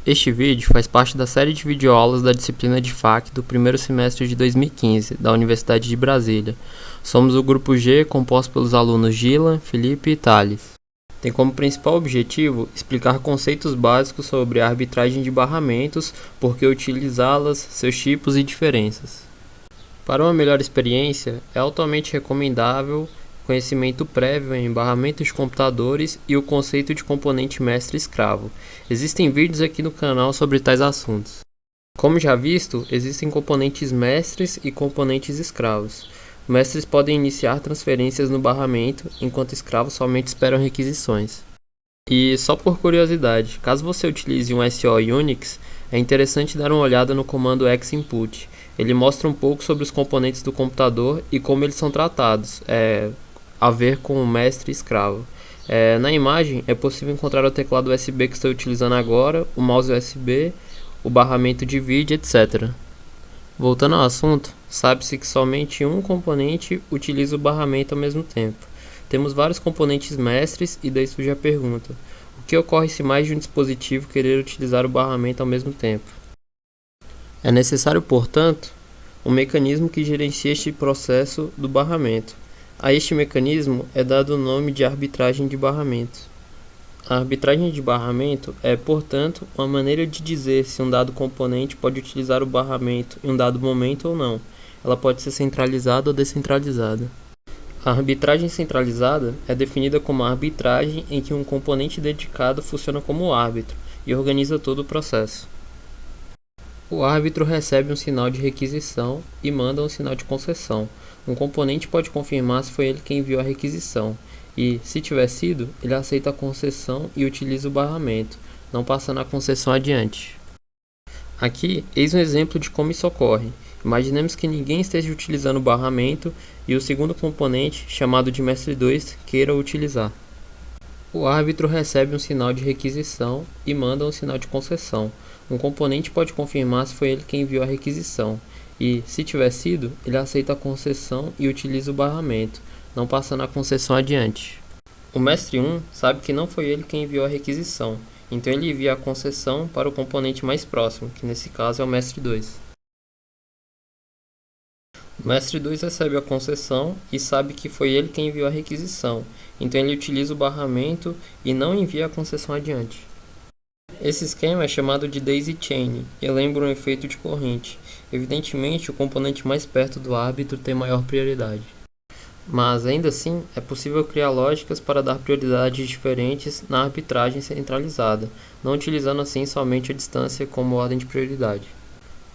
Este vídeo faz parte da série de videoaulas da disciplina de FAQ do primeiro semestre de 2015, da Universidade de Brasília. Somos o grupo G, composto pelos alunos Gilan, Felipe e Thales. Tem como principal objetivo explicar conceitos básicos sobre a arbitragem de barramentos, por que utilizá-las, seus tipos e diferenças. Para uma melhor experiência, é altamente recomendável conhecimento prévio em barramento de computadores e o conceito de componente mestre-escravo. Existem vídeos aqui no canal sobre tais assuntos. Como já visto, existem componentes mestres e componentes escravos. Mestres podem iniciar transferências no barramento, enquanto escravos somente esperam requisições. E só por curiosidade, caso você utilize um SO Unix, é interessante dar uma olhada no comando xinput. Ele mostra um pouco sobre os componentes do computador e como eles são tratados, a ver com o mestre e escravo. Na imagem é possível encontrar o teclado USB que estou utilizando agora, o mouse USB, o barramento de vídeo, etc. Voltando ao assunto, sabe-se que somente um componente utiliza o barramento ao mesmo tempo. Temos vários componentes mestres e daí surge a pergunta: o que ocorre se mais de um dispositivo querer utilizar o barramento ao mesmo tempo? É necessário, portanto, um mecanismo que gerencie este processo do barramento. A este mecanismo é dado o nome de arbitragem de barramento. A arbitragem de barramento é, portanto, uma maneira de dizer se um dado componente pode utilizar o barramento em um dado momento ou não. Ela pode ser centralizada ou descentralizada. A arbitragem centralizada é definida como a arbitragem em que um componente dedicado funciona como árbitro e organiza todo o processo. O árbitro recebe um sinal de requisição e manda um sinal de concessão. Um componente pode confirmar se foi ele quem enviou a requisição e, se tiver sido, ele aceita a concessão e utiliza o barramento, não passando a concessão adiante. Aqui, eis um exemplo de como isso ocorre. Imaginemos que ninguém esteja utilizando o barramento e o segundo componente, chamado de mestre 2, queira utilizar. O árbitro recebe um sinal de requisição e manda um sinal de concessão. Um componente pode confirmar se foi ele quem enviou a requisição e, se tiver sido, ele aceita a concessão e utiliza o barramento, não passando a concessão adiante. O mestre 1 sabe que não foi ele quem enviou a requisição, então ele envia a concessão para o componente mais próximo, que nesse caso é o mestre 2. O mestre 2 recebe a concessão e sabe que foi ele quem enviou a requisição, então ele utiliza o barramento e não envia a concessão adiante. Esse esquema é chamado de daisy chain e lembra um efeito de corrente. Evidentemente, o componente mais perto do árbitro tem maior prioridade. Mas, ainda assim, é possível criar lógicas para dar prioridades diferentes na arbitragem centralizada, não utilizando assim somente a distância como ordem de prioridade.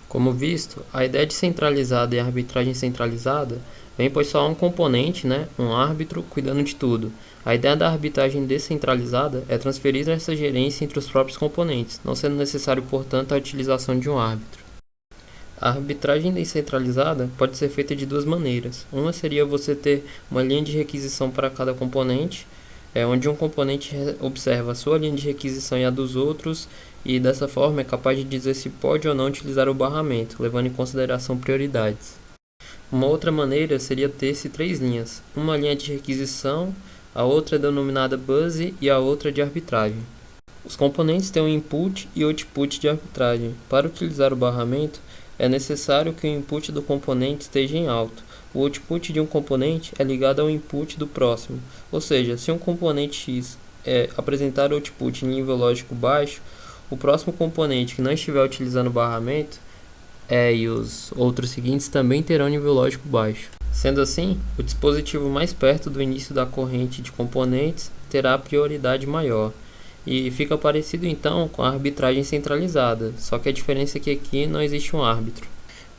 Como visto, a ideia de centralizada e arbitragem centralizada vem pois só há um componente, um árbitro, cuidando de tudo. A ideia da arbitragem descentralizada é transferir essa gerência entre os próprios componentes, não sendo necessário, portanto, a utilização de um árbitro. A arbitragem descentralizada pode ser feita de duas maneiras. Uma seria você ter uma linha de requisição para cada componente, onde um componente observa a sua linha de requisição e a dos outros, e dessa forma é capaz de dizer se pode ou não utilizar o barramento, levando em consideração prioridades. Uma outra maneira seria ter-se três linhas, uma linha de requisição, a outra é denominada buzz e a outra de arbitragem. Os componentes têm um input e output de arbitragem. Para utilizar o barramento, é necessário que o input do componente esteja em alto. O output de um componente é ligado ao input do próximo, ou seja, se um componente X apresentar output em nível lógico baixo, o próximo componente que não estiver utilizando o barramento e os outros seguintes também terão nível lógico baixo. Sendo assim, o dispositivo mais perto do início da corrente de componentes terá prioridade maior. E fica parecido então com a arbitragem centralizada, só que a diferença é que aqui não existe um árbitro.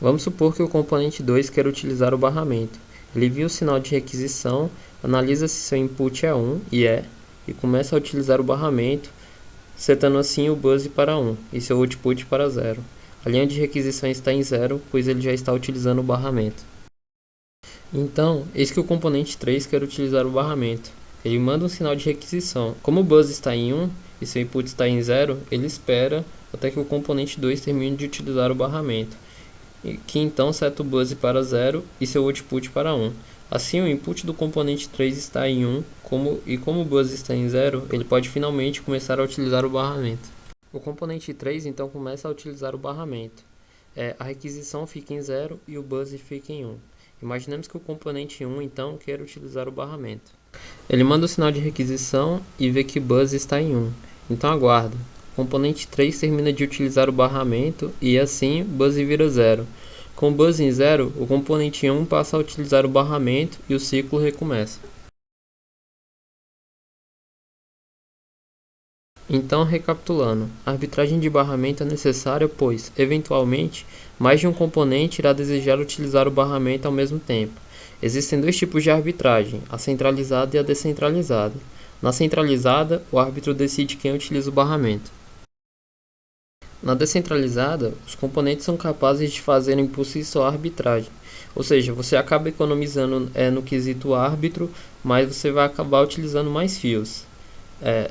Vamos supor que o componente 2 quer utilizar o barramento. Ele envia o sinal de requisição, analisa se seu input é 1, e começa a utilizar o barramento, setando assim o buzz para 1 e seu output para 0. A linha de requisição está em 0, pois ele já está utilizando o barramento. Então, eis que o componente 3 quer utilizar o barramento. Ele manda um sinal de requisição. Como o buzz está em 1 e seu input está em 0, ele espera até que o componente 2 termine de utilizar o barramento, que então seta o buzz para 0 e seu output para 1. Assim, o input do componente 3 está em 1, como o buzz está em 0, ele pode finalmente começar a utilizar o barramento. O componente 3 então começa a utilizar o barramento. A requisição fica em 0 e o buzz fica em 1. Imaginemos que o componente 1 então queira utilizar o barramento. Ele manda o sinal de requisição e vê que buzz está em 1. Então aguarda. O componente 3 termina de utilizar o barramento e assim buzz vira 0. Com buzz em 0, o componente 1 passa a utilizar o barramento e o ciclo recomeça. Então, recapitulando, a arbitragem de barramento é necessária pois, eventualmente, mais de um componente irá desejar utilizar o barramento ao mesmo tempo. Existem dois tipos de arbitragem, a centralizada e a descentralizada. Na centralizada, o árbitro decide quem utiliza o barramento. Na descentralizada, os componentes são capazes de fazerem por si só a arbitragem. Ou seja, você acaba economizando no quesito árbitro, mas você vai acabar utilizando mais fios.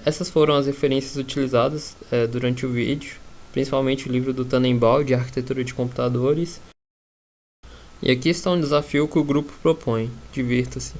Essas foram as referências utilizadas durante o vídeo, principalmente o livro do Tannenbaum, de Arquitetura de Computadores. E aqui está um desafio que o grupo propõe. Divirta-se!